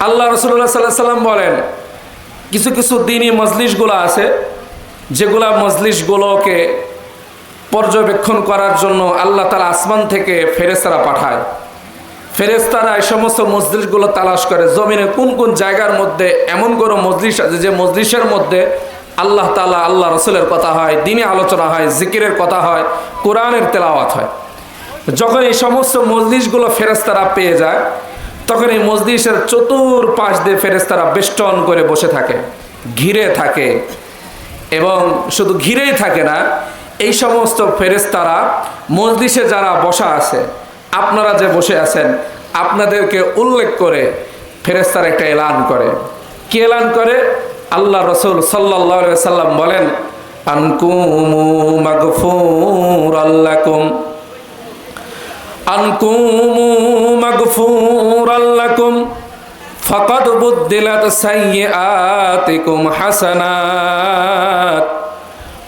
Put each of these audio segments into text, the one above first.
আল্লাহ রাসূলুল্লাহ সাল্লাল্লাহু আলাইহি সাল্লাম বলেন, কিছু কিছু দ্বীনি মজলিসগুলো আছে যেগুলা মজলিসগুলোকে পর্যবেক্ষণ করার জন্য আল্লাহ তাআলা আসমান থেকে ফেরেশতারা পাঠায়। ফেরেশতারা এই সমস্ত মজলিসগুলো তালাশ করে জমিনে কোন কোন জায়গার মধ্যে এমন কোনো মজলিস আছে যে মজলিসের মধ্যে আল্লাহ তাআলা আল্লাহ রাসূলের কথা হয়, দ্বীনি আলোচনা হয়, জিকিরের কথা হয়, কোরআনের তেলাওয়াত হয়। যখন এই সমস্ত মজলিসগুলো ফেরেশতারা পেয়ে যায় তখন এই মজলিসের চতুর্পাশ দিয়ে ফেরেশতারা বেষ্টন করে বসে থাকে, ঘিরে থাকে। এবং শুধু ঘিরেই থাকে না, এই সমস্ত ফেরেশতারা মজলিসে যারা বসা আছে, আপনারা যে বসে আছেন, আপনাদেরকে উল্লেখ করে ফেরেশতারা একটা এলান করে। কি এলান করে? আল্লাহ রাসূল সাল্লাল্লাহু আলাইহি ওয়াসাল্লাম বলেন, আনকুমু মাগফুরাল লাকুম, আনকুমু মাগফুরাল লাকুম ফাকাদ বুদ্দিলাত সাইয়্যাতিকুম হাসানাত,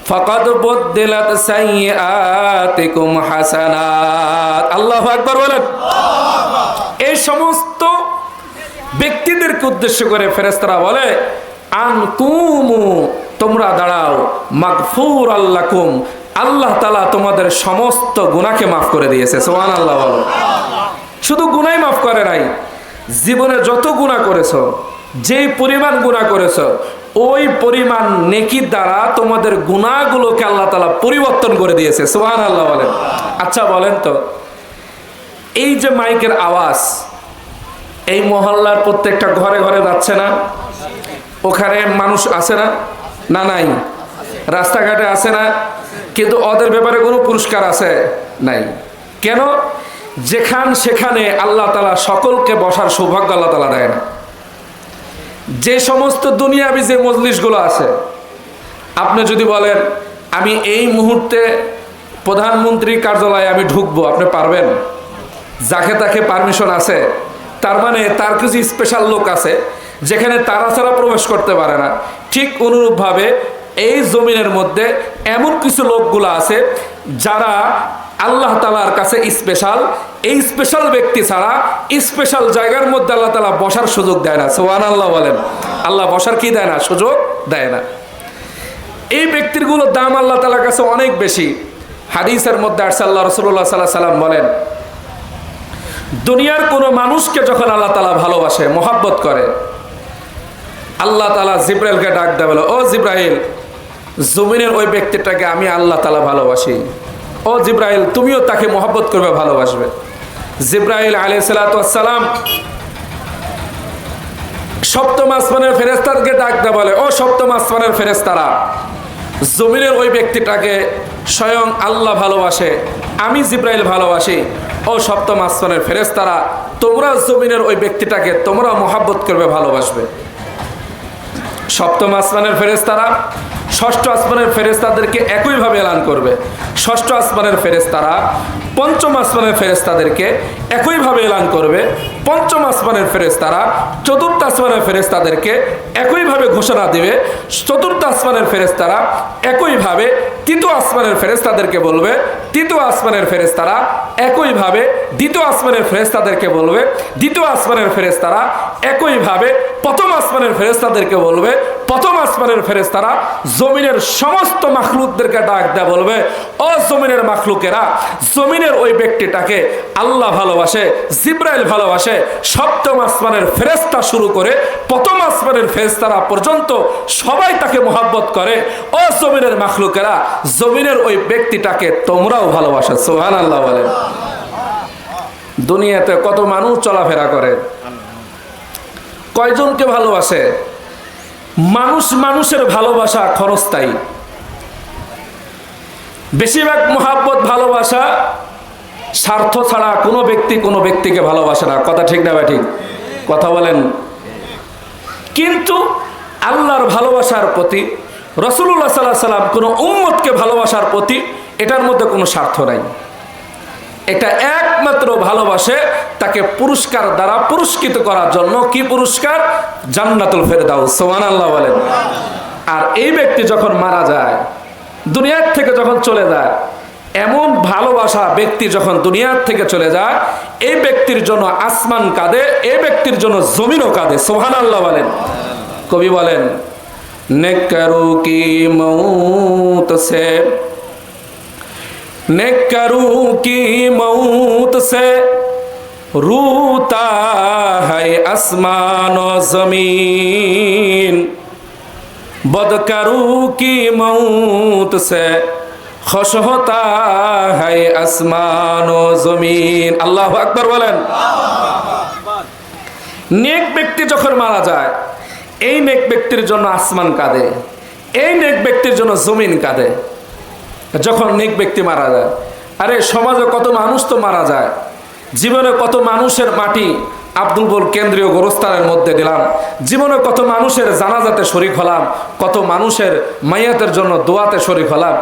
ফাকাদ বুদ্দিলাত সাইয়্যাতিকুম হাসানাত। আল্লাহু আকবার বলেন। এই সমস্ত ব্যক্তিদেরকে উদ্দেশ্য করে ফেরেশতারা বলে, আনকুমু, তোমরা দাঁড়াও, মাগফুরাল লাকুম, আল্লাহ তাআলা তোমাদের সমস্ত গুনাহকে মাফ করে দিয়েছে। সুবহানাল্লাহ বলো। শুধু গুনাহ মাফ করে নাই, জীবনে যত গুনাহ করেছো, যেই পরিমাণ গুনাহ করেছো, ওই পরিমাণ নেকির দ্বারা তোমাদের গুনাহগুলোকে আল্লাহ তাআলা পরিবর্তন করে দিয়েছে। সুবহানাল্লাহ বলেন। আচ্ছা বলেন তো, এই যে মাইকের আওয়াজ এই মহল্লার প্রত্যেকটা ঘরে ঘরে যাচ্ছে না? ওখানে মানুষ আছে না? না নাই? রাস্তাঘাটে আছে না? কিন্তু ওদের ব্যাপারে কোনো পুরস্কার আছে? নাই। কেন? সেখানে আল্লাহ তাআলা সকলকে বসার সৌভাগ্য আল্লাহ তাআলা দেয় না। যে সমস্ত দুনিয়াবি যে মজলিসগুলো আছে, আপনি যদি বলেন আমি এই মুহূর্তে প্রধানমন্ত্রীর কার্যালয়ে আমি ঢুকবো, আপনি পারবেন? যাকে তাকে পারমিশন আছে? তার মানে তার কিছু স্পেশাল লোক আছে যেখানে তারা ছাড়া প্রবেশ করতে পারে না। ঠিক অনুরূপভাবে এই জমিনের মধ্যে এমন কিছু লোকগুলো আছে যারা আল্লাহ তাআলার কাছে স্পেশাল। এই স্পেশাল ব্যক্তি ছাড়া স্পেশাল জায়গার মধ্যে আল্লাহ তাআলা বসার সুযোগ দেয় না। সুবহানাল্লাহ বলেন। আল্লাহ বসার কি দেয় না? সুযোগ দেয় না। এই ব্যক্তিগুলোর দাম আল্লাহ তাআলার কাছে অনেক বেশি। হাদিসের মধ্যে আসছে, আল্লাহ রাসূলুল্লাহ সাল্লাল্লাহু আলাইহি সাল্লাম বলেন, দুনিয়ার কোনো মানুষকে যখন আল্লাহ তাআলা ভালোবাসে, মহব্বত করে, আল্লাহ তাআলা জিবরাইলকে ডাক দেয়, বলে, ও জিবরাইল, জমিনের ওই ব্যক্তিটাকে আমি আল্লাহ তাআলা ভালোবাসি। ও জিবরাইল, তুমিও তাকে মহব্বত করবে, ভালোবাসবে। জিবরাইল আলাইহিস সালাতু ওয়াস সালাম সপ্তম আসমানের ফেরেশতাদেরকে ডাক দেয়, বলে, ও সপ্তম আসমানের ফেরেশতারা, জমিনের ওই ব্যক্তিটাকে স্বয়ং আল্লাহ ভালোবাসে, আমি জিবরাইল ভালোবাসি। ও সপ্তম আসমানের ফেরেশতারা, তোমরা জমিনের ওই ব্যক্তিটাকে তোমরা মহব্বত করবে, ভালোবাসবে। সপ্তম আসমানের ফেরেশতারা ষষ্ঠ আসমানের ফেরেশতাদেরকে একইভাবে এলান করবে। ষষ্ঠ আসমানের ফেরেশতারা পঞ্চম আসমানের ফেরেশতাদেরকে একইভাবে এলান করবে। পঞ্চম আসমানের ফেরেশতারা চতুর্থ আসমানের ফেরেশতাদেরকে একইভাবে ঘোষণা দিবে। চতুর্থ আসমানের ফেরেশতারা একইভাবে তৃতীয় আসমানের ফেরেশতাদেরকে বলবে। তৃতীয় আসমানের ফেরেশতারা একইভাবে দ্বিতীয় আসমানের ফেরেশতাদেরকে বলবে। দ্বিতীয় আসমানের ফেরেশতারা একইভাবে প্রথম আসমানের ফেরেশতাদেরকে বলবে। প্রথম আসমানের ফেরেশতারা জমিনের সমস্ত মাখলুকদেরকে ডাক দেয়া বলবে, ও জমিনের মাখলুকেরা, জমিনের ওই ব্যক্তিটাকে আল্লাহ ভালোবাসে, জিবরাইল ভালোবাসে। সপ্তম আসমানের ফেরেশতা শুরু করে প্রথম আসমানের ফেরেশতারা পর্যন্ত সবাই তাকে মহব্বত করে। ও জমিনের মাখলুকেরা, জমিনের ওই ব্যক্তিটাকে তোমরাও ভালোবাসো। সুবহানাল্লাহ বলেন। দুনিয়াতে কত মানুষ চলাফেরা করে, কয়জনকে ভালোবাসে? মানুষের ভালোবাসা ক্ষণস্থায়ী। বেশিরভাগ মহব্বত, ভালোবাসা স্বার্থ ছাড়া কোনো ব্যক্তি কোনো ব্যক্তিকে ভালোবাসে না। কথা ঠিক না? ঠিক কথা বলেন। কিন্তু আল্লাহর ভালোবাসার প্রতি, রাসূলুল্লাহ সাল্লাল্লাহু আলাইহি সাল্লাম কোনো উম্মতকে ভালোবাসার প্রতি এটার মধ্যে কোনো স্বার্থ নাই। এটা একমাত্র ভালোবাসে তাকে পুরস্কার দ্বারা পুরস্কৃত করার জন্য। কি পুরস্কার? জান্নাতুল ফেরদাউস। সুবহানাল্লাহ বলেন। আর এই ব্যক্তি যখন মারা যায়, দুনিয়ার থেকে যখন চলে যায়, এমন ভালোবাসা ব্যক্তি যখন দুনিয়ার থেকে চলে যায়, এই ব্যক্তির জন্য আসমান কাঁদে, এই ব্যক্তির জন্য জমিনও কাঁদে। সুবহানাল্লাহ বলেন। কবি বলেন, নেককারু কি মৌত সে, নেককারু কি মৌত সে রুতা है आसमान और जमीन, बदकरू की मौत से खुश होता है आसमान और जमीन। আল্লাহু আকবার বলেন। নেক ব্যক্তি যখন মারা যায়, এই নেক ব্যক্তির জন্য আসমান কাঁদে, এই নেক ব্যক্তির জন্য জমিন কাঁদে। যখন নেক ব্যক্তি মারা যায়, আরে সমাজে কত মানুষ তো মারা যায়, জীবনে কত মানুষের মাটি আব্দুল বল কেন্দ্রীয় গোরস্থানের মধ্যে দিলাম, জীবনে কত মানুষের জানাজাতে শরীক হলাম, কত মানুষের মাইয়াতের জন্য দোয়াতে শরীক হলাম।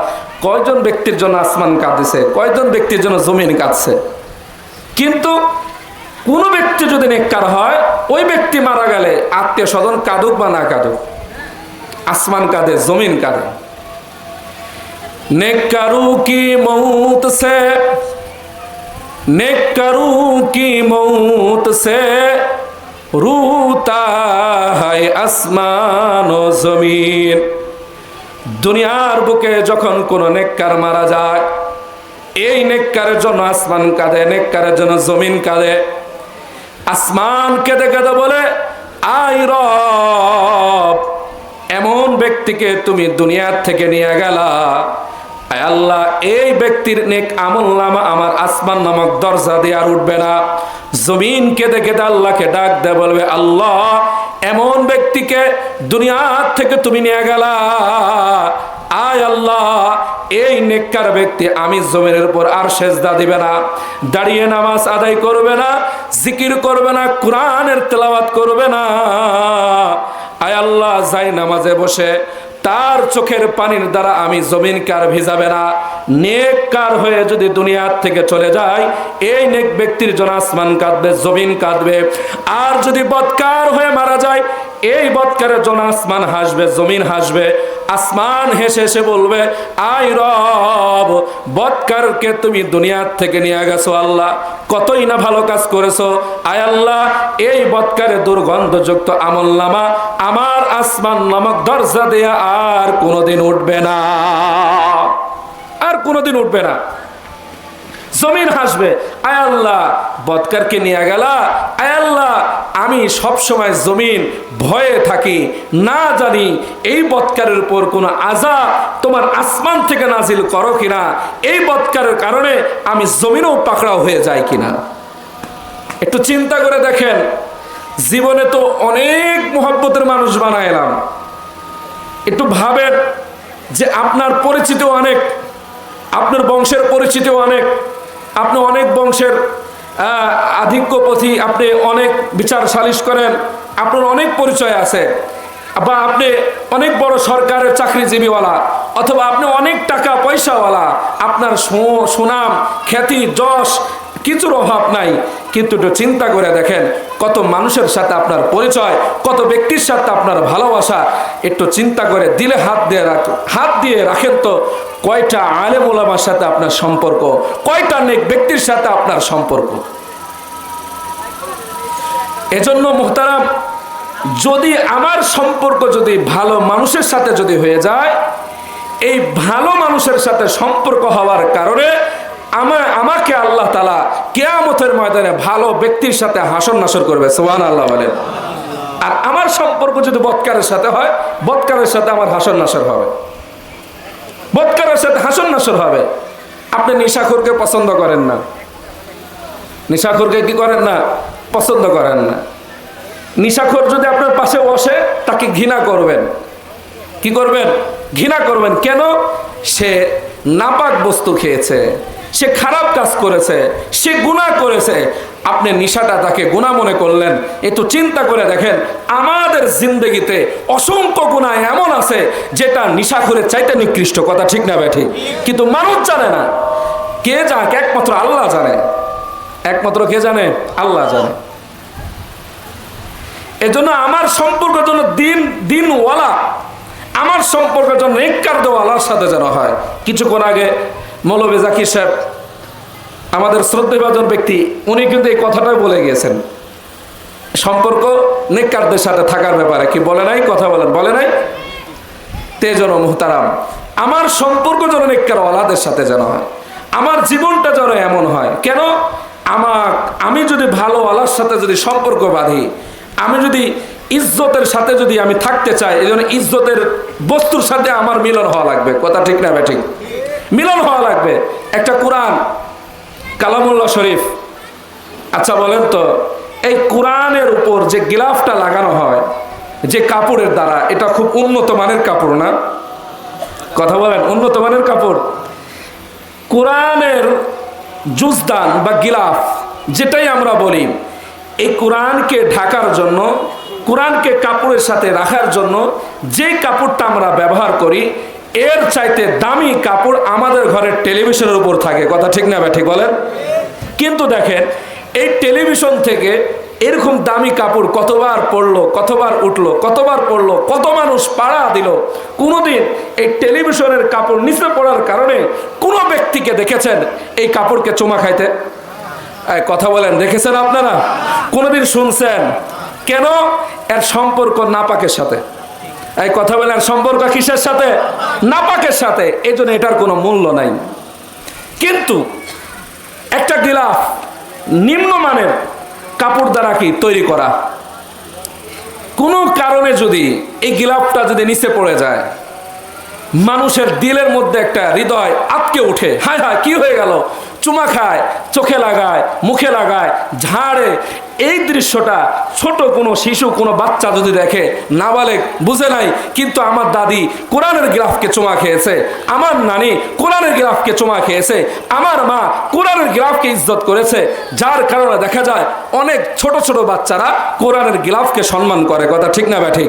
কয়জন ব্যক্তির জন্য আসমান কাঁদছে, কয়জন ব্যক্তির জন্য জমিন কাঁদছে। কিন্তু কোন ব্যক্তি যদি নেককার হয়, ওই ব্যক্তি মারা গেলে আত্মীয় স্বজন কাঁদুক বা না কাঁদুক, আসমান কাঁদে, জমিন কাঁদে। নেককারু কি মৌত সে, नेकरू की मौत से रूता है आसमान ও জমিন। দুনিয়ার বুকে যখন কোন নেককার মারা যায়, এই নেককারের জন্য আসমান কাঁদে, নেককারের জন্য জমিন কাঁদে। আসমান কেঁদে কেঁদে বলে, আই রব, এমন ব্যক্তিকে তুমি দুনিয়ার থেকে নিয়ে গেলা, আল্লাহ এই ব্যক্তির নেক আমলনামা আমার আসমান নামক দরজা দিয়ে আর উঠবে না। জমিন কেঁদে কেঁদে আল্লাহকে ডাক দেয়, বলবে, আল্লাহ এমন ব্যক্তিকে দুনিয়ার থেকে তুমি নিয়ে গেলা, আয় আল্লাহ এই নেককার ব্যক্তি আমি জমিনের উপর আর সেজদা দিবে না, দাঁড়িয়ে নামাজ আদায় করবে না, জিকির করবে না, কোরআনের তেলাওয়াত করবে না। আয় আল্লাহ যাই নামাজে বসে তার চোখের পানির দ্বারা আমি জমিনকে আর ভিজাবে না। নেককার হয়ে যদি দুনিয়ার থেকে চলে যায়, এই নেক ব্যক্তির জন্য আসমান কাঁদবে, জমিন কাঁদবে। আর যদি বদকার হয়ে মারা যায়, এই বদকারের জন্য আসমান হাসবে, জমিন হাসবে। আসমান হেসে হেসে বলবে, আয় রব, বদকারকে তুমি দুনিয়ার থেকে নিয়ে গেছো, আল্লাহ কতই না ভালো কাজ করেছো। আয় আল্লাহ এই বদকারের দুর্গন্ধযুক্ত আমলনামা আমার আসমান নামক দরজা দেয়া আর কোনোদিন উঠবে না, আর কোনোদিন উঠবে না। জমিন হাসবে, আয় আল্লাহ বদকারকে নিয়ে গেলা, আয় আল্লাহ আমি সব সময় জমিন ভয়ে থাকি, না জানি এই বদকারের উপর কোনো আযাব তোমার আসমান থেকে নাজিল করো কিনা, এই বদকারের কারণে আমি জমিনও পাকড়াও হয়ে যায় কিনা। একটু চিন্তা করে দেখেন, জীবনে তো অনেক মুহাব্বতের মানুষ বানাইলাম, একটু ভাবেন যে আপনার পরিচিত অনেক, আপনার বংশের পরিচিত অনেক, আপনি অনেক বংশের আধিক্যপথী, আপনি অনেক বিচার সালিশ করেন, আপনার অনেক পরিচয় আছে, বা আপনি অনেক বড় সরকারের চাকরিজীবীওয়ালা, অথবা আপনি অনেক টাকা পয়সাওয়ালা, আপনার সুনাম খ্যাতি যশ কিছুর অভাব নাই। কিন্তু একটু চিন্তা করে দেখেন কত মানুষের সাথে আপনার পরিচয়, কত ব্যক্তির সাথে আপনার ভালোবাসা। একটু চিন্তা করে দিলে হাত দিয়ে রাখেন তো, কয়টা আলেম ওলামার সাথে আপনার সম্পর্ক, কয়টা নেক ব্যক্তির সাথে আপনার সম্পর্ক। এজন্য মুহতারাম, যদি আমার সম্পর্ক যদি ভালো মানুষের সাথে যদি হয়ে যায়, এই ভালো মানুষের সাথে সম্পর্ক হওয়ার কারণে আমাকে আল্লাহ তাআলা কিয়ামতের ময়দানে ভালো ব্যক্তির সাথে হাসর নাসর করবে। সুবহানাল্লাহ বলেন। আর আমার সম্পর্ক যদি বদকারের সাথে হয়, বদকারের সাথে আমার হাসর নাসর হবে, বদকারের সাথে হাসর নাসর হবে। আপনি নেশাখোরকে পছন্দ করেন না, নেশাখোরকে কি করেন না, পছন্দ করেন না। নেশাখোর যদি আপনার পাশে বসে, তাকে ঘৃণা করবেন। কি করবেন? ঘৃণা করবেন। কেন? সে নাপাক বস্তু খেয়েছে, সে খারাপ কাজ করেছে, সে গুনাহ করেছে। আপনি নিশাটা তাকে গুনাহ মনে করলেন। একটু চিন্তা করে দেখেন, আমাদের জিন্দগিতে অসংখ্য গুনাহ এমন আছে যেটা নিশাখোরের চাইতে নিকৃষ্ট। কথা ঠিক না বেঠি? কিন্তু মানুষ জানে না। কে জানে? একমাত্র আল্লাহ জানে। একমাত্র কে জানে? আল্লাহ জানে। এজন্য আমার সম্পর্কের জন্য দিনওয়ালা, আমার সম্পর্কের জন্য নেককার দেওয়ালার সাথে যেন হয়। কিছুক্ষণ আগে মৌলভী জাকির সাহেব আমাদের শ্রদ্ধেভাজন ব্যক্তি, উনি কিন্তু এই কথাটাই বলে গিয়েছেন সম্পর্ক নেককারদের সাথে থাকার ব্যাপারে। কি বলে নাই? কথা বলেন, বলে নাই? তেজন মুহতারাম, আমার সম্পর্ক যেন নেককারওয়ালাদের সাথে যেন হয়, আমার জীবনটা যেন এমন হয়। কেন? আমি যদি ভালো আল্লাহর সাথে যদি সম্পর্ক বাঁধি, আমি যদি ইজ্জতের সাথে যদি আমি থাকতে চাই, এই জন্য ইজ্জতের বস্তুর সাথে আমার মিলন হওয়া লাগবে। কথা ঠিক না ঠিক? মিলন হওয়া লাগবে। একটা কোরআন কালামুল্লাহ শরীফ, আচ্ছা বলেন তো, এই কোরআনের উপর যে গিলাফটা লাগানো হয় যে কাপড়ের দ্বারা, এটা খুব উন্নত মানের কাপড় না? কথা বলেন, উন্নত মানের কাপড়। কোরআনের জুজদান বা গিলাফ যেটাই আমরা বলি, এই কোরআনকে ঢাকার জন্য, কোরআনকে কাপড়ের সাথে রাখার জন্য যে কাপড়টা আমরা ব্যবহার করি, এর চাইতে দামি কাপড় আমাদের ঘরের টেলিভিশনের উপর থাকে। কথা ঠিক না ঠিক বলেন? কিন্তু দেখেন, এই টেলিভিশন থেকে এরকম দামি কাপড় কতবার পড়লো, কতবার উঠলো, কতবার পড়লো, কত মানুষ পাড়া দিল। কোনোদিন এই টেলিভিশনের কাপড় নিচে পড়ার কারণে কোনো ব্যক্তিকে দেখেছেন এই কাপড়কে চুমা খাইতে? কথা বলেন, দেখেছেন আপনারা? কোনোদিন শুনছেন? কেন? এর সম্পর্ক নাপাকের সাথে। এই কথা বলেন, এর সম্পর্ক কিসের সাথে? নাপাকের সাথে। এই জন্য এটার কোনো মূল্য নাই। কিন্তু একটা গিলাফ নিম্নমানের কাপড় দ্বারা কি তৈরি করা, কোনো কারণে যদি এই গিলাফটা যদি নিচে পড়ে যায়, মানুষের দিলের মধ্যে একটা হৃদয় আটকে উঠে, হায় হায় কি হয়ে গেল, চুমা খায়, চোখে লাগায়, মুখে লাগায়, ঝাড়ে। এই দৃশ্যটা ছোট কোনো শিশু, কোনো বাচ্চা যদি দেখে, নাবালেগ বুঝে নাই, কিন্তু আমার দাদি কোরআনের গিলাফকে চুমা খেয়েছে, আমার নানি কোরআনের গিলাফকে চুমা খেয়েছে, আমার মা কোরআনের গিলাফকে ইজ্জত করেছে, যার কারণে দেখা যায় অনেক ছোট ছোট বাচ্চারা কোরআনের গিলাফকে সম্মান করে। কথা ঠিক না ঠিক?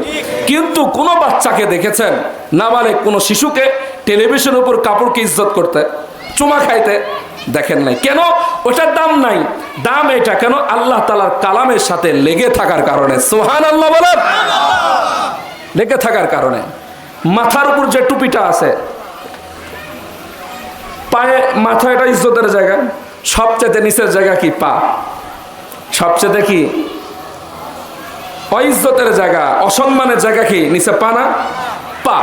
কিন্তু কোনো বাচ্চাকে দেখেছেন, নাবালেগ কোনো শিশুকে টেলিভিশনের উপর কাপড়কে ইজ্জত করতে, চুমা খাইতে দেখেন নাই? কেন? ওটার দাম নাই। দাম এটা কেন? আল্লাহ তাআলার কালামের সাথে লেগে থাকার কারণে। সুবহানাল্লাহ বলেন। লেগে থাকার কারণে। মাথার উপর যে টুপিটা আছে, পায়ে, মাথা এটা ইজ্জতের জায়গা, সবচেয়ে নিচের জায়গা কি? পা। সবচেয়ে কি? অইজ্জতের জায়গা, অসম্মানের জায়গা কি? নিচে পা না? পা।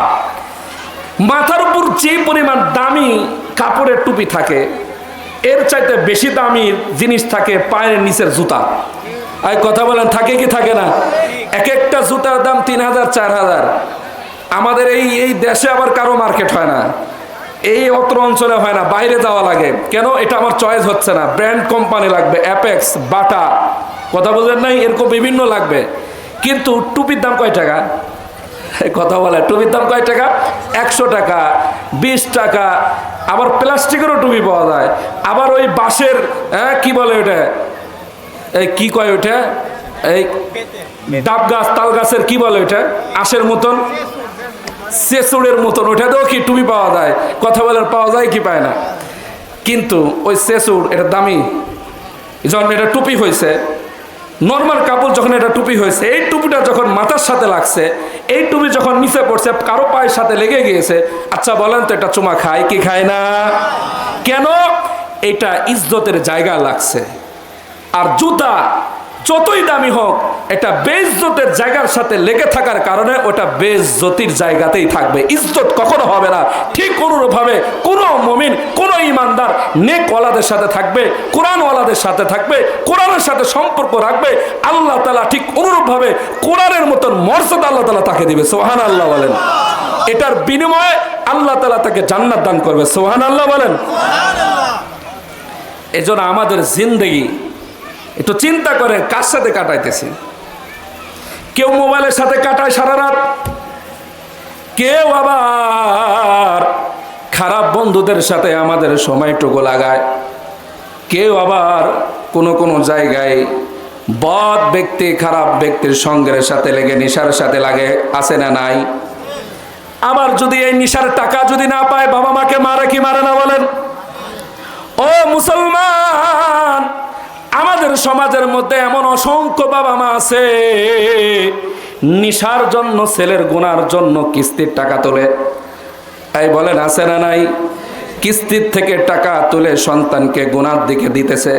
মাথার উপর যে পরিমাণ দামি কাপড়ের টুপি থাকে, এর চাইতে বেশি দামি জিনিস থাকে পায়ের নিচের জুতা। আর কথা বলেন, থাকে কি থাকে না? এক একটা জুতার দাম 3000 4000। আমাদের এই দেশে আবার কারো মার্কেট হয় না, এই অত্র অঞ্চলে হয় না, বাইরে যাওয়া লাগে। কেন? এটা আমার চয়েস হচ্ছে না, ব্র্যান্ড কোম্পানি লাগবে, অ্যাপেক্স, বাটা, কথা বলেন নাই, এরকম বিভিন্ন লাগবে। কিন্তু টুপির দাম কয় টাকা? কথা বলে, টুপির দাম কয় টাকা? 100 টাকা, 20 টাকা। আবার প্লাস্টিকেরও টুপি পাওয়া যায়, আবার ওই বাঁশের, কি বলে ওটা, এই কি কয় ওটা, এই ডাব গাছ, তাল গাছের কি বলে ওটা, আঁশের মতন, সেসুরের মতন, ওটাতেও কি টুপি পাওয়া যায়? কথা বলার পাওয়া যায় কি পায় না? কিন্তু ওই সেসুর এটা দামি, যখন এটা টুপি হয়েছে, নর্মাল কাপড় যখন এটা টুপি হয়েছে, এই টুপিটা যখন মাথার সাথে লাগছে, এই টুপি যখন নিচে পড়ছে, কারো পায়ের সাথে লেগে গিয়েছে, আচ্ছা বলেন তো এটা চুমা খায় কি খায় না? কেন? এটা ইজ্জতের জায়গা লাগছে। আর জুতা যতই দামি হোক, এটা বেইজ্জতের জায়গার সাথে লেগে থাকার কারণে ওটা বেইজ্জতির জায়গাতেই থাকবে, ইজ্জত কখনো হবে না। ঠিক অনুরূপভাবে কোনো মুমিন, কোনো ইমানদার নেকওয়ালাদের সাথে থাকবে, কোরআনওয়ালাদের সাথে থাকবে, কোরআনের সাথে সম্পর্ক রাখবে, আল্লাহ তাআলা ঠিক অনুরূপভাবে কোরআনের মতন মর্যাদা আল্লাহ তাআলা তাকে দিবে। সুবহানাল্লাহ বলেন। এটার বিনিময়ে আল্লাহ তাআলা তাকে জান্নাত দান করবে। সুবহানাল্লাহ বলেন। এজন্য আমাদের জিন্দেগি একটু চিন্তা করে কার সাথে কাটাইতেছি। কেউ মোবাইলের সাথে কাটায় সারা রাত, কেউ আবার খারাপ বন্ধুদের সাথে আমাদের সময়টুকু লাগায়, কেউ আবার কোনো কোনো জায়গায় বদ ব্যক্তি, খারাপ ব্যক্তির সঙ্গের সাথে লেগে নেশার সাথে লাগে, আছে না নাই? আবার যদি এই নেশার টাকা যদি না পায়, বাবা মাকে মারে কি মারে না বলেন? ও মুসলমান, আমাদের সমাজের মধ্যে এমন অসংখ্য বাবা মা আছে, নেশার জন্য, ছেলের গুনার জন্য কিস্তির টাকা তোলে। তাই বলেন, আছে না নাই? কিস্তির থেকে টাকা তুলে সন্তানকে গুনার দিকে দিতেছে,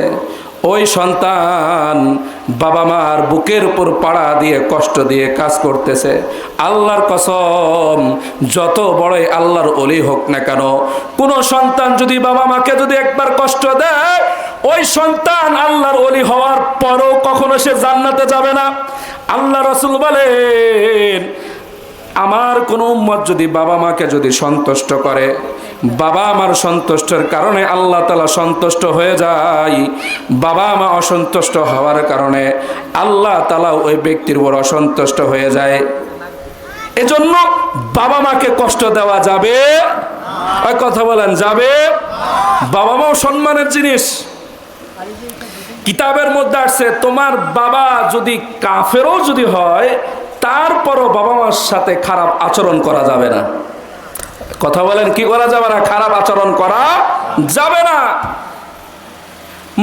ওই সন্তান বাবা মার বুকের উপর পাড়া দিয়ে কষ্ট দিয়ে কাজ করতেছে। আল্লাহর কসম, যত বড়ই আল্লাহর ওলি হোক না কেন, কোন সন্তান যদি বাবা মাকে যদি একবার কষ্ট দেয়, ওই সন্তান আল্লাহর ওলি হওয়ার পরও কখনো সে জান্নাতে যাবে না। আল্লাহ রাসূল বলেন, আমার কোন উম্মত যদি বাবা মাকে যদি সন্তুষ্ট করে, বাবা মার সন্তুষ্টের কারণে আল্লাহ তাআলা সন্তুষ্ট হয়ে যায়, বাবা মা অসন্তুষ্ট হওয়ার কারণে আল্লাহ তাআলা ওই ব্যক্তির উপর অসন্তুষ্ট হয়ে যায়। এজন্য বাবা মাকে কষ্ট দেওয়া যাবে, ওই কথা বলেন যাবে। বাবা মাও সম্মানের জিনিস। কিতাবের মধ্যে আসছে, তোমার বাবা যদি কাফেরও যদি হয়, তারপরও বাবা মার সাথে খারাপ আচরণ করা যাবে না। কথা বলেন, কি করা যাবে না? খারাপ আচরণ করা যাবে না।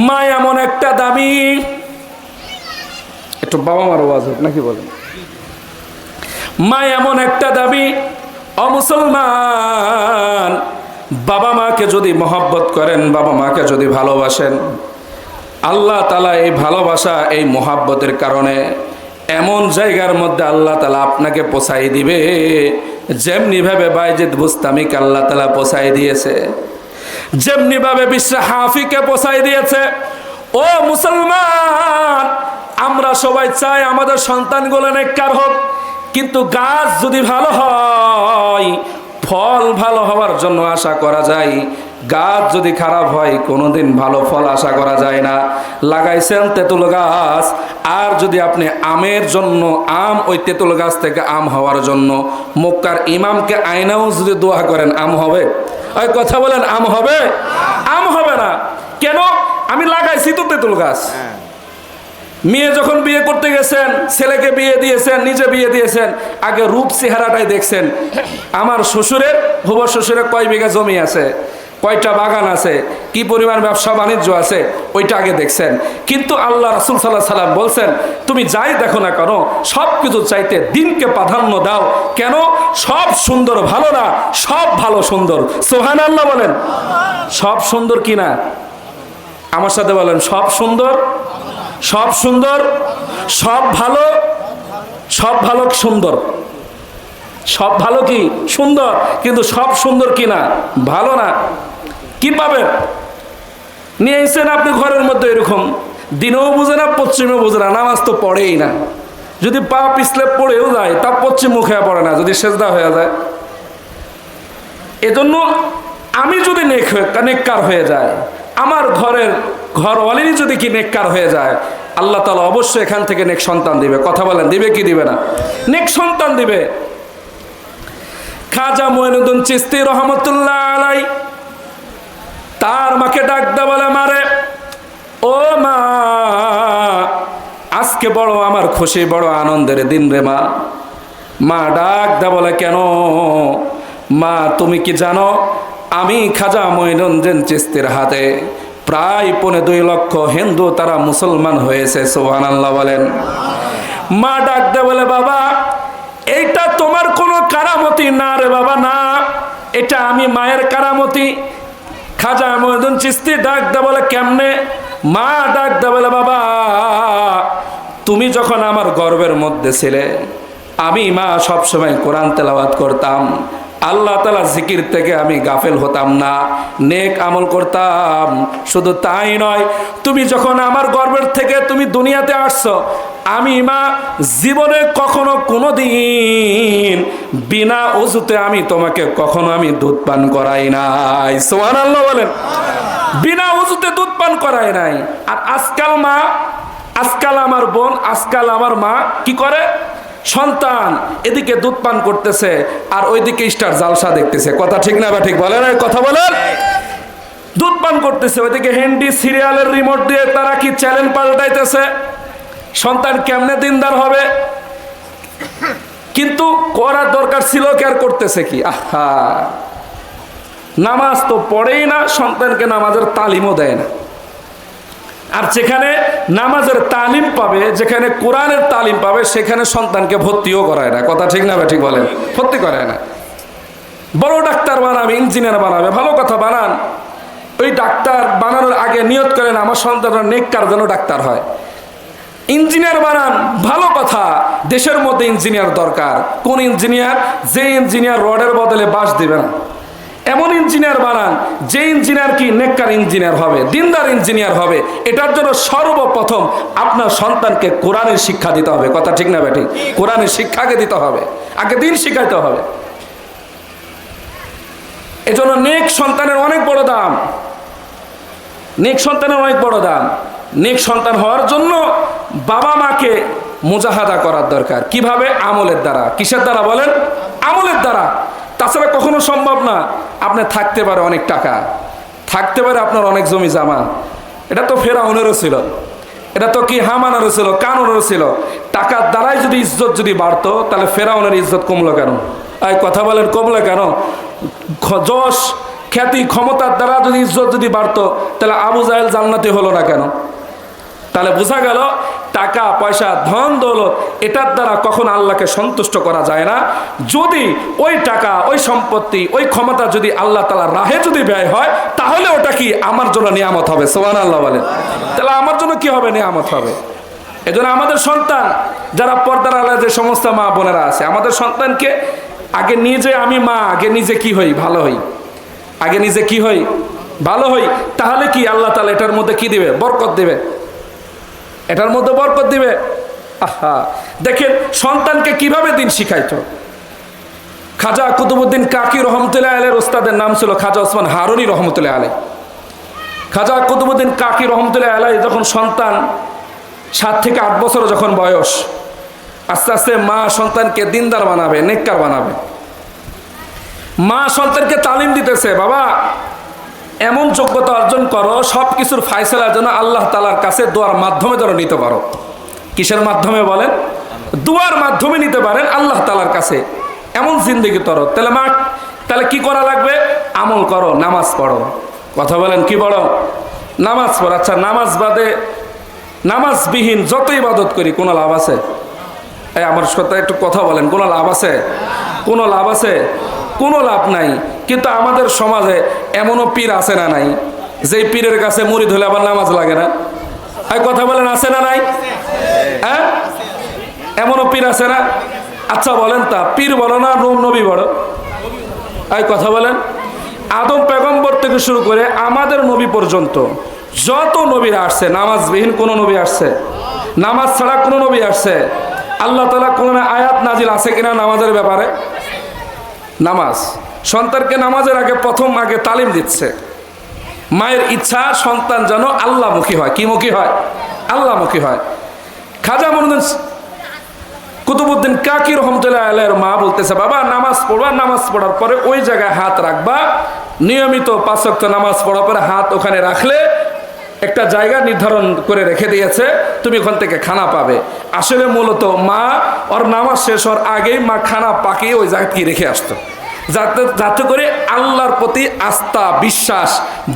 মা এমন একটা দামি, একটু বাবা মার আওয়াজ হোক নাকি বলেন। মা এমন একটা দাবি, অমুসলমান বাবা মাকে যদি মহব্বত করেন, বাবা মাকে যদি ভালোবাসেন, আল্লাহ তাআলা এই ভালোবাসা এই মহব্বতের কারণে এমন জায়গার মধ্যে আল্লাহ তাআলা আপনাকে পৌঁছাই দিবে, যেমনি ভাবে বাইজিদ বুস্তামিকে আল্লাহ তাআলা পৌঁছাই দিয়েছে, যেমনি ভাবে বিশ্ব হাফিকে পৌঁছাই দিয়েছে। ও মুসলমান, আমরা সবাই চাই আমাদের সন্তানগুলো নেককার হোক, কিন্তু গাছ যদি ভালো হয়, ফল ভালো হওয়ার জন্য আশা করা যায়। গাছ যদি খারাপ হয়, কোনোদিন ভালো ফল আশা করা যায় না। লাগাইছেন তেঁতুল গাছ, আর যদি আপনি আমের জন্য আম, ওই তেঁতুল গাছ থেকে আম হওয়ার জন্য মক্কার ইমামকে আয়নাও যদি দোয়া করেন, আম হবে? ওই কথা বলেন, আম হবে? আম হবে না। কেন? আমি লাগাইছি তো তেঁতুল গাছ। মেয়ে যখন বিয়ে করতে গেছেন, ছেলেকে বিয়ে দিয়েছেন, নিজে বিয়ে দিয়েছেন, আগে রূপ চেহারাটাই দেখছেন। আমার শ্বশুরের, হুবর শ্বশুরের কয় বিঘা জমি আছে, কয়টা বাগান আছে, কি পরিমাণ ব্যবসা বাণিজ্য আছে, ওইটা আগে দেখছেন। কিন্তু আল্লাহ রাসূল সাল্লাল্লাহু আলাইহি সাল্লাম বলছেন, তুমি যাই দেখো না কেন, সব কিছু চাইতে দিনকে প্রাধান্য দাও। কেন? সব সুন্দর ভালো না, সব ভালো সুন্দর। সুবহানাল্লাহ বলেন। সব সুন্দর কি না? আমার সাথে বলেন, সব সুন্দর, সব সুন্দর, সব ভালো, সব ভালো সুন্দর, সব ভালো কি সুন্দর, কিন্তু সব সুন্দর কি না? ভালো না। কি পাবেন? নিয়ে এসেছেন আপনি ঘরের মধ্যে, এরকম দিনেও বুঝে না, পশ্চিমেও বুঝে না, নামাজ তো পড়েই না। যদি পা পিছলে পড়েও যায়, তা পশ্চিম মুখে পড়ে না, যদি সেজদা হয়ে যায়। এজন্য আমি যদি নেককার হয়ে যায়, আমার ঘরওয়ালিনী যদি কি নেককার হয়ে যায়, আল্লাহ তাআলা অবশ্যই এখান থেকে নেক সন্তান দিবে। কথা বলেন, দিবে কি দিবে না? নেক সন্তান দিবে। খাজা মঈনুদ্দিন চিশতি রহমতুল্লাহ আলাই তার মাকে ডাক দা বলে, মারে ও মা, আজকে বড় আমার খুশি, বড় আনন্দের দিন রে মা। মা ডাক দা বলে, কেন মা? তুমি কি জানো আমি খাজা মঈনুদ্দিন চিশতির হাতে প্রায় 2.5 লক্ষ হিন্দু তারা মুসলমান হয়েছে। সুবহানাল্লাহ বলেন। মা ডাক দে বলে, বাবা এইটা তোমার কোনো কারামতি না রে বাবা, না, এটা আমি মায়ের কারামতি। খাজা মঈনুদ্দিন চিশতি ডাক দে বলে, কেমনে? মা ডাক দে বলে, বাবা তুমি যখন আমার গর্ভের মধ্যে ছিলে, আমি মা সবসময় কোরআন তেলাওয়াত করতাম, আল্লাহ তাআলা জিকির থেকে আমি গাফেল হতাম না, নেক আমল করতাম। শুধু তাই নয়, তুমি যখন আমার গর্ভের থেকে তুমি দুনিয়াতে আসছো, আমি মা জীবনে কখনো কোনো দিন বিনা ওযুতে আমি তোমাকে কখনো আমি দুধ পান করাই নাই। সুবহানাল্লাহ বলেন। বিনা ওযুতে দুধ পান করাই নাই। আর আজকাল আমার বোন, আজকাল আমার মা কি করে? সন্তান এদিকে দুধ পান করতেছে, আর ওইদিকে স্টার জালসা দেখতেছে। কথা ঠিক না বা ঠিক বলেন? কথা বলেন। দুধ পান করতেছে, ওইদিকে হিন্দি সিরিয়ালের রিমোট দিয়ে তারা কি চ্যানেল পাল্টাইতেছে। সন্তান কেমনে দিনদার হবে? কিন্তু করার দরকার ছিল কি, আর করতেছে কি? আহা, নামাজ তো পড়েই না, সন্তানকে নামাজের তালিমও দেয় না। আর যেখানে নামাজের তালিম পাবে, যেখানে কোরআনের তালিম পাবে, সেখানে সন্তানকে ভর্তিও করায় না। কথা ঠিক না বা ঠিক বলেন? ভর্তি করায় না। বড় ডাক্তার বানাবে, ইঞ্জিনিয়ার বানাবে, ভালো কথা বানান। ওই ডাক্তার বানানোর আগে নিয়ত করেন আমার সন্তানরা নেককার যেন ডাক্তার হয়। ইঞ্জিনিয়ার বানান, ভালো কথা, দেশের মধ্যে ইঞ্জিনিয়ার দরকার। কোন ইঞ্জিনিয়ার? যে ইঞ্জিনিয়ার রডের বদলে বাঁশ দিবে না, এমন ইঞ্জিনিয়ার বানান যে ইঞ্জিনিয়ার কি নেককার ইঞ্জিনিয়ার হবে, দিনদার ইঞ্জিনিয়ার হবে। এটার জন্য সর্বপ্রথম আপনার সন্তানকে কোরআনের শিক্ষা দিতে হবে। কথা ঠিক না বেঠিক? কোরআনের শিক্ষাকে দিতে হবে, আগে দিন শিখাইতে হবে। এজন্য নেক সন্তানের অনেক বড় দাম, নেক সন্তানের অনেক বড় দাম। নেক সন্তান হওয়ার জন্য বাবা মাকে মুজাহাদা করার দরকার। কিভাবে? আমলের দ্বারা। কিসের দ্বারা বলেন? আমলের দ্বারা। তাছাড়া কখনো সম্ভব না। আপনি থাকতে পারে অনেক টাকা, থাকতে পারে আপনার অনেক জমি জামা, এটা তো ফেরাউনেরও ছিল, এটা তো কি হামানেরও ছিল, কানুনেরও ছিল। টাকার দ্বারাই যদি ইজ্জত যদি বাড়তো তাহলে ফেরাউনের ইজ্জত কমলো কেন? এই কথা বলেন, কমলো কেন? যশ খ্যাতি ক্ষমতার দ্বারা যদি ইজ্জত যদি বাড়তো তাহলে আবু জাহেল জান্নাতি হলো না কেন? তাহলে বোঝা গেল টাকা পয়সা ধন দৌলত এটার দ্বারা কখন আল্লাহকে সন্তুষ্ট করা যায় না। যদি ওই টাকা ওই সম্পত্তি ওই ক্ষমতা যদি আল্লাহ তাআলার রাহে যদি ব্যয় হয় তাহলে ওটা কি আমার জন্য নিয়ামত হবে। সুবহানাল্লাহ বলেন। তাহলে আমার জন্য কি হবে? নিয়ামত হবে। এজন্য আমাদের সন্তান যারা পর্দার আড়ালে যে সমস্ত মা বোনেরা আছে, আমাদের সন্তানকে আগে নিজে, আমি মা, আগে নিজে কি হই? ভালো হই। আগে নিজে কি হই? ভালো হই। তাহলে কি আল্লাহ তাআলা এটার মধ্যে কি দিবে? বরকত দিবে, এটার মধ্যে বরকত দিবে। আহা, দেখেন সন্তানকে কিভাবে দিন শিখাইতো। খাজা কুতুবউদ্দিন কাকি রহমতুল্লাহ আলাইহির ওস্তাদের নাম ছিল খাজা ওসমান হারুনি রহমতুল্লাহ আলাইহি। খাজা কুতুবউদ্দিন কাকি রহমতুল্লাহ আলাইহি যখন সন্তান 7 থেকে 8 বছর যখন বয়স, আস্তে আস্তে মা সন্তানকে দিনদার বানাবে, নেককার বানাবে। মা সন্তানকে তালিম দিতেছে, বাবা এমন যোগ্যতা অর্জন করো সব কিছুর ফায়সালার জন্য আল্লাহ তাআলার কাছে দোয়ার মাধ্যমে যেন নিতে পারো। কিসের মাধ্যমে বলেন? দোয়ার মাধ্যমে নিতে পারেন আল্লাহ তাআলার কাছে, এমন জিন্দেগি তরো। তাহলে মা, তাহলে কি করা লাগবে? আমল করো, নামাজ পড়ো। কথা বলেন, কি পড়ো? নামাজ পড়ো। আচ্ছা, নামাজ বাদে, নামাজবিহীন যত ইবাদত করি কোনো লাভ আছে? এই আমার সাথে একটু কথা বলেন, কোনো লাভ আছে? কোনো লাভ আছে? কোনো লাভ নাই। কিন্তু আমাদের সমাজে এমনও পীর আছে না নাই, যেই পীরের কাছে মুরিদ হলে আবার নামাজ লাগে না? এই কথা বলেন, আছে না নাই? হ্যাঁ, এমনও পীর আছে না? আচ্ছা বলেন, তা পীর বড় না নবী বড়? এই কথা বলেন। আদম পয়গম্বর থেকে শুরু করে আমাদের নবী পর্যন্ত যত নবীরা আসছে, নামাজবিহীন কোন নবী আসছে? নামাজ ছাড়া কোন নবী আসছে? আল্লাহ তাআলা কোন আয়াত নাজিল আছে কিনা নামাজের ব্যাপারে? নামাজ সন্তানকে নামাজের আগে প্রথম আগে তালিম দিচ্ছে। মায়ের ইচ্ছা সন্তান যেন আল্লাহমুখী হয়। কি মুখী হয়? আল্লাহমুখী হয়। খাজা মঈনুদ্দিন কুতুবউদ্দিন কাকি রহমতুল্লাহ আলাইহির মা বলতেছে, বাবা নামাজ পড়বা, নামাজ পড়ার পরে ওই জায়গায় হাত রাখবা, নিয়মিত 5 ওয়াক্ত নামাজ পড়ার পরে হাত ওখানে রাখলে একটা জায়গা নির্ধারণ করে রেখে দিয়েছে, তুমি ওখান থেকে খানা পাবে। আসলে মূলত মা ওর নামাজ শেষ হওয়ার আগেই মা খানা পাকিয়ে ওই জায়গাতে রেখে আসতো, যাতে করে আল্লাহর প্রতি আস্থা বিশ্বাস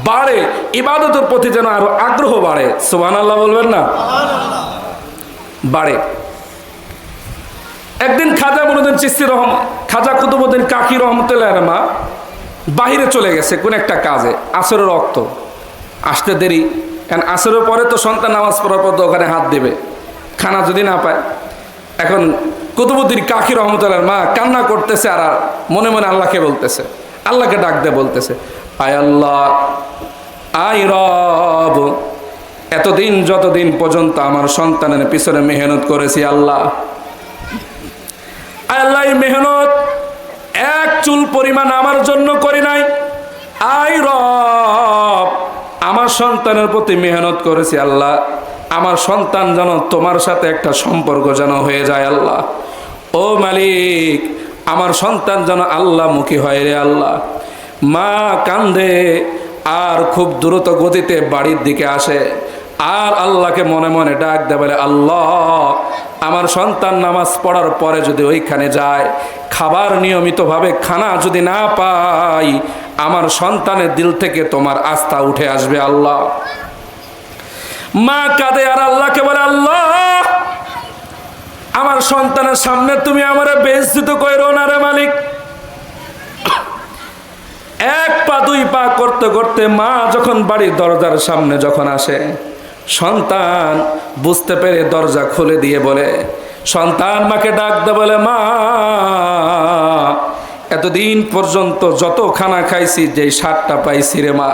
বাড়ে, ইবাদতের প্রতি যেন আরো আগ্রহ বাড়ে। সুবহানাল্লাহ বলবেন না? বাড়ে। একদিন খাজা মঈনুদ্দিন চিশতি খাজা কুতুবউদ্দিন কাকি রহমতুল্লাহর মা বাহিরে চলে গেছে কোন একটা কাজে, আসরের রক্ত আসতে দেরি, কারণ আসরের পরে তো সন্তান নামাজ পড়ার পর তো ওখানে হাত দেবে খানা যদি না পায়। এখন কুতুবউদ্দিন কাকি রহমতুল্লাহর মা কান্না করতেছে আর মনে মনে আল্লাহকে বলতেছে, আল্লাহকে ডাক দিয়ে বলতেছে, আয় আল্লাহ, আয় রব, এতদিন যতদিন পর্যন্ত আমার সন্তানের পিছনে মেহনত করেছি আল্লাহ, আল্লাহ এই মেহনত এক চুল পরিমাণ আমার জন্য করি নাই। আয় রব, আমার সন্তানের প্রতি মেহনত করেছি আল্লাহ, আমার সন্তান যেন তোমার সাথে একটা সম্পর্ক যেন হয়ে যায় আল্লাহ। ও মালিক, আমার সন্তান যেন আল্লাহমুখী হয় রে আল্লাহ। মা কান্দে আর খুব দ্রুত গতিতে বাড়ির দিকে আসে আর আল্লাহকে মনে মনে ডাক দেয়, বলে আল্লাহ, আমার সন্তান নামাজ পড়ার পরে যদি ওইখানে যায়, খাবার নিয়মিতভাবে খানা যদি না পাই, আমার সন্তানের দিল থেকে তোমার আস্থা উঠে আসবে আল্লাহ। মা কাঁদে আর আল্লাহকে বলে, আল্লাহ, আমার সন্তানের সামনে তুমি আমারে বেইজ্জত কইরো না রে মালিক। এক পা দুই পা করতে করতে মা যখন বাড়ির দরজার সামনে যখন আসে, সন্তান বুঝতে পেরে দরজা খুলে দিয়ে বলে, সন্তান মাকে ডাক দে, বলে মা এতদিন পর্যন্ত যত খানা খাইছি যে স্বাদটা পাইছি রে মা,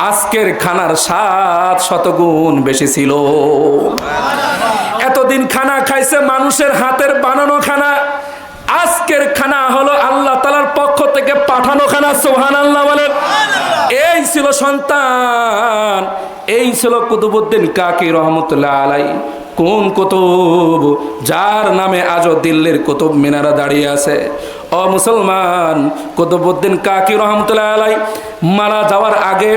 আজকের খানার স্বাদ শতগুণ বেশি ছিল। এতদিন খানা খাইছে মানুষের হাতের বানানো খানা, আজকের খানা হলো আল্লাহ তাআলার পক্ষ থেকে পাঠানো খানা। সুবহানাল্লাহ বলেন। এই ছিল সন্তান, এই ছিল কুতুবউদ্দিন কাকি রহমতুল্লাহ আলাই। কোন কুতুব, যার নামে আজও দিল্লির কুতুব মিনারে দাঁড়িয়ে আছে। ও মুসলমান, কুতুবউদ্দিন কাকি রহমতুল্লাহ আলাই মারা যাওয়ার আগে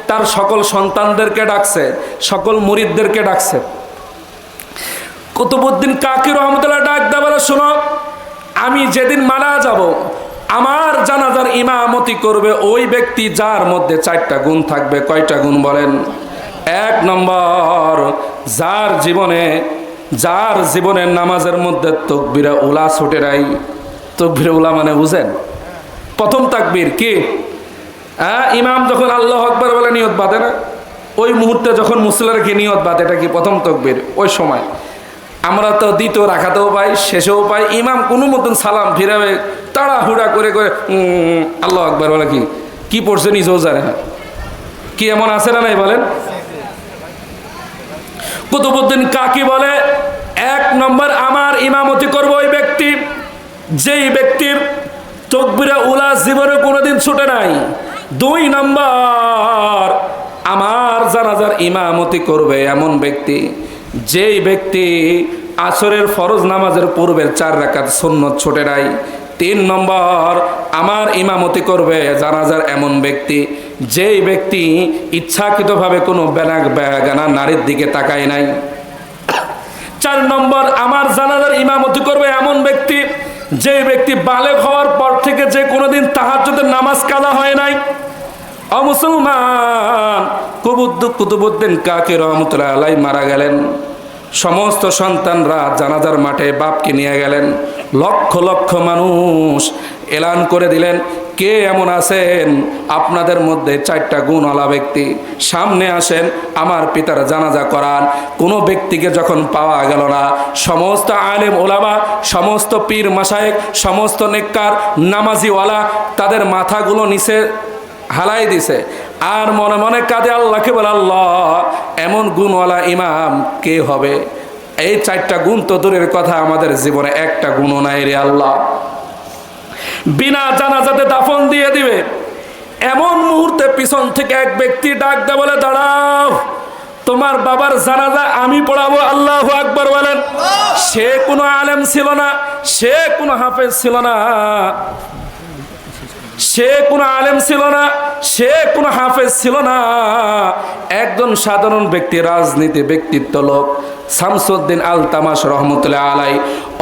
তার সকল সন্তানদেরকে ডাকছে, সকল মুরিদদেরকে ডাকছে। কুতুবউদ্দিন কাকি রহমতুল্লাহ ডাক দেয়া বলে, শোনো, আমি যেদিন মারা যাব আমার জানাজার ইমামতি করবে ওই ব্যক্তি যার মধ্যে 4টা গুণ থাকবে। কয়টা গুণ বলেন? 1 নম্বর, যার জীবনে নামাজের মধ্যে তাকবীরে উলা ছুটে নাই। তাকবীরে উলা মানে বুঝেন? প্রথম তাকবীর কি? ইমাম যখন আল্লাহু আকবার বলে নিয়ত বাঁধে না, ওই মুহূর্তে যখন মুসল্লিরা কি নিয়ত বাঁধে, এটা কি প্রথম তাকবীর? ওই সময় আমরা তো দ্বিতীয় রাখাতেও পাই, শেষেও পাই। ইমাম কোনো মতন সালাম ফিরাবে, তাড়াহুড়া করে করে আল্লাহু আকবার বলে কি পড়ছে নিজেও জানে না। কি এমন আছে না নাই বলেন? কুতুবউদ্দিন কাকি বলে, 1 নম্বর, আমার ইমামতি করবে ওই ব্যক্তি যেই ব্যক্তির তাকবীরে উলা জীবনে কোনোদিন ছুটে নাই। 2 নম্বর, আমার জানাজার ইমামতি করবে এমন ব্যক্তি যেই ব্যক্তি আসরের ফরজ নামাজের পূর্বের 4 রাকাত সুন্নত ছুটে নাই। 3 নম্বর, আমার ইমামতি করবে জানাজার এমন ব্যক্তি যেই ব্যক্তি ইচ্ছাকৃতভাবে কোনো বেগানা নারীর দিকে তাকায় নাই। 4 নম্বর, আমার জানাজার ইমামতি করবে এমন ব্যক্তি যে ব্যক্তি বালেগ হওয়ার পর থেকে যে কোনোদিন তাহাজ্জুদের নামাজ কাজা হয় নাই। ও মুসলমান, কুতুবউদ্দিন কাকি রহমতুল্লাহ আলাই মারা গেলেন। সমস্ত সন্তানরা জানাজার মাঠে বাপকে নিয়ে গেলেন। লক্ষ লক্ষ মানুষ এলান করে দিলেন, কে এমন আছেন আপনাদের মধ্যে 4টা গুণওয়ালা ব্যক্তি, সামনে আসেন, আমার পিতার জানাজা করান। কোনো ব্যক্তিকে যখন পাওয়া গেল না, সমস্ত আলেম ওলামা, সমস্ত পীর মাশায়েখ, সমস্ত নেককার নামাজিওয়ালা তাদের মাথাগুলো নিচে হালাই দিছে, আর মনে মনে কাঁদে আল্লাহকে বলে, আল্লাহ এমন গুণওয়ালা ইমাম কে হবে? এই 4টা গুণ তো দূরের কথা, আমাদের জীবনে 1টা গুণও নাই রে আল্লাহ। বিনা জানাজাতে দাফন দিয়ে দিবে এমন মুহূর্তে পিছন থেকে এক ব্যক্তি ডাক দেয়, বলে দাঁড়াও, তোমার বাবার জানাজা আমি পড়াবো। আল্লাহু আকবার বলেন। সে কোনো আলেম ছিল না, সে কোনো হাফেজ ছিল না, সে কোনো আলেম ছিল না, সে কোনো হাফেজ ছিল না, একজন সাধারণ ব্যক্তি, রাজনীতি ব্যক্তিত্ব লোক, শামসুদ্দিন আলতামাশ রহমতুল্লাহ আলাই।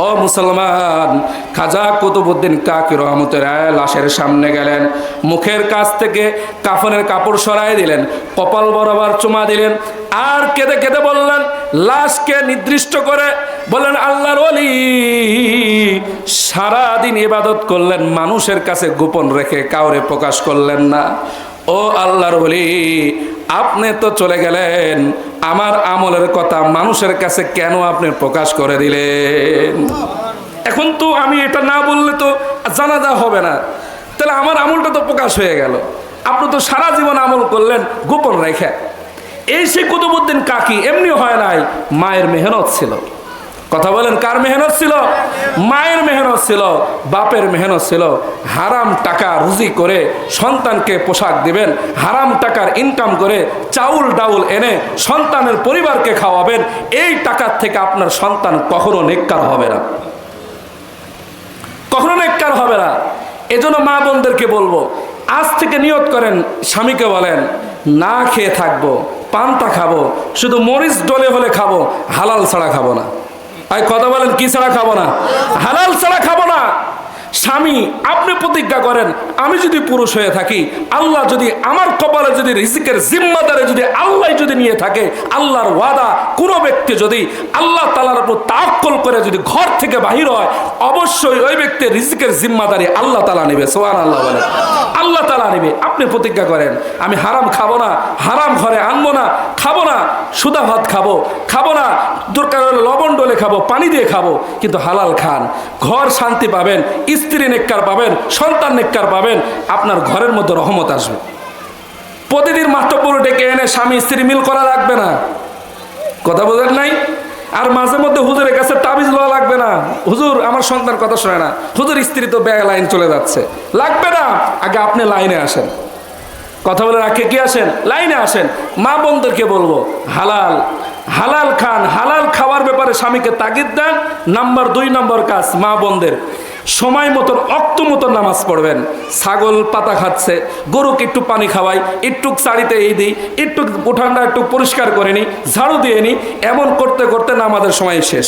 ও মুসলমান, খাজা কুতুবউদ্দিন কাকি রহমতুল্লাহ লাশের সামনে গেলেন, মুখের কাছ থেকে কাফনের কাপড় সরাই দিলেন, কপাল বরাবর চুমা দিলেন, আর কেঁদে কেঁদে বললেন, লাশকে নির্দিষ্ট করে বললেন, আল্লাহর ওলি সারাদিন ইবাদত করলেন, মানুষের কাছে গোপন রেখে কাউরে প্রকাশ করলেন না। ও আল্লাহর ওলি, আপনি তো চলে গেলেন, আমার আমলের কথা মানুষের কাছে কেন আপনি প্রকাশ করে দিলেন? এখন তো আমি এটা না বললে তো জানাজা হবে না, তাহলে আমার আমলটা তো প্রকাশ হয়ে গেল। আপনি তো সারা জীবন আমল করলেন গোপন রেখে। এই সে কুতুবউদ্দিন কাকি এমনি হয় নাই, মায়ের মেহনত ছিল। কথা বলেন, কার মেহনত ছিল? মায়ের মেহনত ছিল, বাপের মেহনত ছিল। হারাম টাকা রুজি করে সন্তানকে পোশাক দিবেন, হারাম টাকার ইনকাম করে চাউল ডাউল এনে সন্তানের পরিবারকে খাওয়াবেন, এই টাকার থেকে আপনার সন্তান কখনো নেককার হবে না, কখনো নেককার হবে না। এজন্য মা বোনদেরকে বলবো, আজ থেকে নিয়ত করেন, স্বামীকে বলেন, না খেয়ে থাকবো, পান্তা খাবো, শুধু মরিচ ডলে হলে খাবো, হালাল ছাড়া খাবো না। আর কথা বলেন, কি ছাড়া খাবো না? হালাল ছাড়া খাবো না। স্বামী আপনি প্রতিজ্ঞা করেন, আমি যদি পুরুষ হয়ে থাকি, আল্লাহ যদি আমার কপালে যদি রিজিকের জিম্মাদারে যদি আল্লাহ যদি নিয়ে থাকে, আল্লাহর ওয়াদা কোনো ব্যক্তি যদি আল্লাহ তাআলার উপর তাওয়াক্কুল করে যদি ঘর থেকে বাহির হয়, অবশ্যই ওই ব্যক্তির রিজিকের জিম্মাদারি আল্লাহ তাআলা নেবে। সুবহানাল্লাহ বলেন। আল্লাহ তাআলা নেবে। আপনি প্রতিজ্ঞা করেন, আমি হারাম খাবো না, হারাম ঘরে আনবো না, খাবো না, সুদা ভাত খাবো, খাবো না, দরকার হলে লবণ ডলে খাবো, পানি দিয়ে খাবো, কিন্তু হালাল খান। ঘর শান্তি পাবেন, স্ত্রী নেককার পাবেন, সন্তান নেককার পাবেন, আপনার ঘরের মধ্যে রহমত আসবে। প্রতিদিন মাস্টারপুর ডেকে এনে স্বামী স্ত্রী মিল করা লাগবে না, কথা বোঝেন নাই? আর মাঝে মধ্যে হুজুরের কাছে তাবিজ লওয়া লাগবে না, হুজুর আমার সন্তান কথা শোনে না, হুজুর স্ত্রী তো ব্যাগ লাইন চলে যাচ্ছে, লাগবে না। আগে আপনি লাইনে আসেন, কথা বলে রাখে কি আসেন, লাইনে আসেন। মা বোনদেরকে বলবো, হালাল হালাল খান, হালাল খাওয়ার ব্যাপারে স্বামীকে তাগিদ দেন। নাম্বার 2 নম্বর কাজ, মা বোনদের সময় মতন অক্ত মতন নামাজ পড়বেন। ছাগল পাতা খাচ্ছে, গরুকে একটু পানি খাওয়াই, একটু চারিতে এই দিই, একটু উঠানটা একটু পরিষ্কার করে নিই, ঝাড়ু দিয়ে নিই, এমন করতে করতে নামাজের সময় শেষ।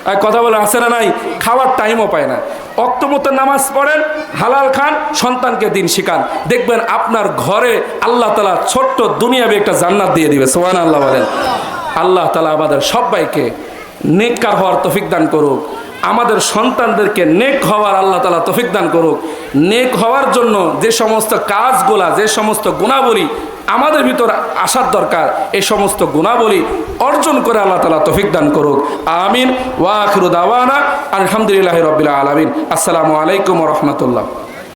আর কথা বলে আসে না নাই, খাওয়ার টাইমও পায় না। অক্ত মতন নামাজ পড়েন, হালাল খান, সন্তানকে দিন শিখান, দেখবেন আপনার ঘরে আল্লাহ তাআলা ছোট্ট দুনিয়াবি একটা জান্নাত দিয়ে দিবে। সুবহানাল্লাহ বলেন। আল্লাহ তাআলা আমাদের সবাইকে নেককার হওয়ার তৌফিক দান করুক, আমাদের সন্তানদেরকে নেক হওয়ার আল্লাহ তাআলা তৌফিক দান করুক। নেক হওয়ার জন্য যে সমস্ত কাজগুলা, যে সমস্ত গুণাবলী আমাদের ভিতর আসার দরকার, এই সমস্ত গুণাবলী অর্জন করে আল্লাহ তাআলা তৌফিক দান করুক। আমিন। ওয়া আখিরু দাওয়ানা আলহামদুলিল্লাহি রাব্বিল আলামিন। আসসালামু আলাইকুম ওয়া রাহমাতুল্লাহ।